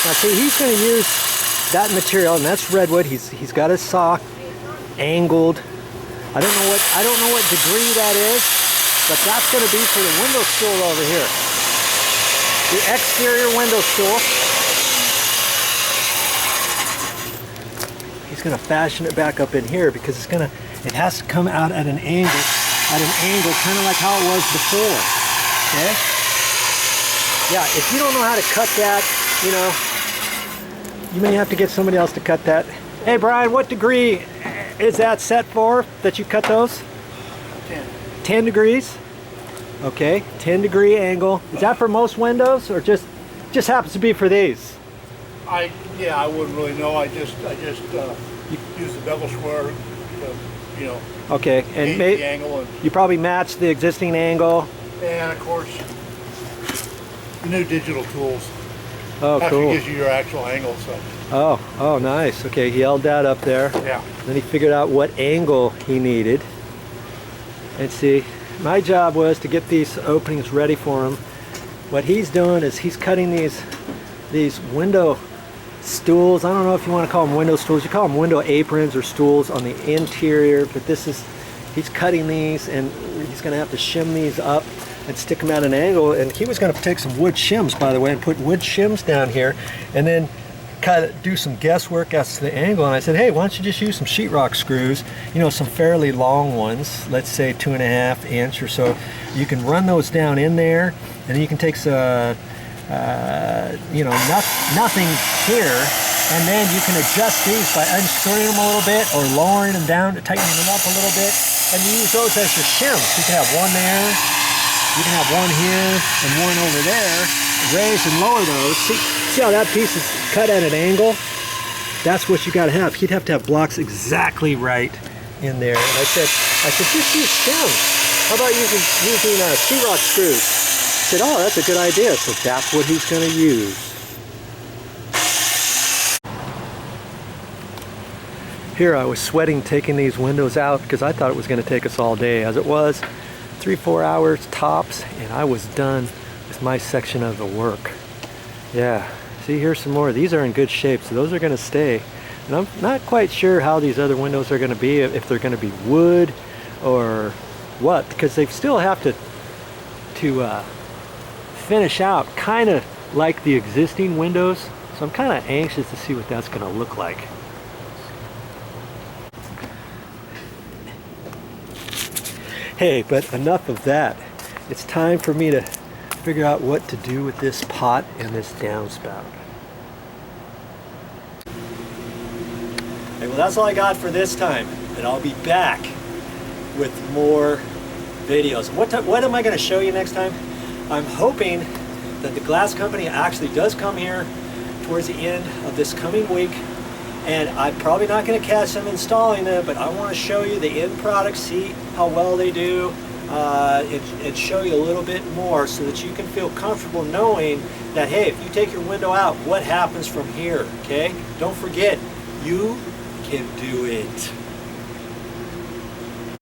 Now see, he's going to use that material, and that's redwood. He's got his saw angled. I don't know what degree that is, but that's going to be for the window stool over here. The exterior window stool. He's going to fashion it back up in here because it has to come out at an angle, kind of like how it was before. Okay? Yeah, if you don't know how to cut that, you know, you may have to get somebody else to cut that. Hey Brian, what degree is that set for that you cut those? 10. 10 degrees? Okay, 10-degree angle. Is that for most windows, or just happens to be for these? Yeah, I wouldn't really know. I just use the bevel square to, you know. Okay, and the angle, and you probably match the existing angle. And of course, the new digital tools. Oh, actually cool. gives you your actual angle. So. Oh, nice. Okay, he held that up there. Yeah. Then he figured out what angle he needed. And see, my job was to get these openings ready for him. What he's doing is he's cutting these window stools. I don't know if you want to call them window stools. You call them window aprons or stools on the interior, but he's cutting these, and he's going to have to shim these up and stick them at an angle. And he was going to take some wood shims, by the way, and put wood shims down here, and then do some guesswork as to the angle. And I said, hey, why don't you just use some sheetrock screws, you know, some fairly long ones, let's say 2.5 inch or so. You can run those down in there, and then you can take some you know, nothing here, and then you can adjust these by unscrewing them a little bit or lowering them down, tightening them up a little bit, and you use those as your shims. You can have one there, you can have one here, and one over there. Raise and lower those. See how that piece is cut at an angle? That's what you got to have. He'd have to have blocks exactly right in there. And I said, just use shims. How about using sheetrock screws? He said, oh, that's a good idea. So that's what he's going to use. Here I was sweating taking these windows out because I thought it was going to take us all day. As it was, 3-4 hours tops, and I was done with my section of the work. Yeah, see, here's some more. These are in good shape, so those are going to stay. And I'm not quite sure how these other windows are going to be, if they're going to be wood or what, because they still have to finish out kind of like the existing windows. So I'm kind of anxious to see what that's going to look like. Hey, but enough of that. It's time for me to figure out what to do with this pot and this downspout. Hey, well, that's all I got for this time, and I'll be back with more videos. What am I going to show you next time? I'm hoping that the glass company actually does come here towards the end of this coming week, and I'm probably not going to catch them installing them, but I want to show you the end product, see how well they do, and show you a little bit more so that you can feel comfortable knowing that, hey, if you take your window out, what happens from here, okay? Don't forget, you can do it.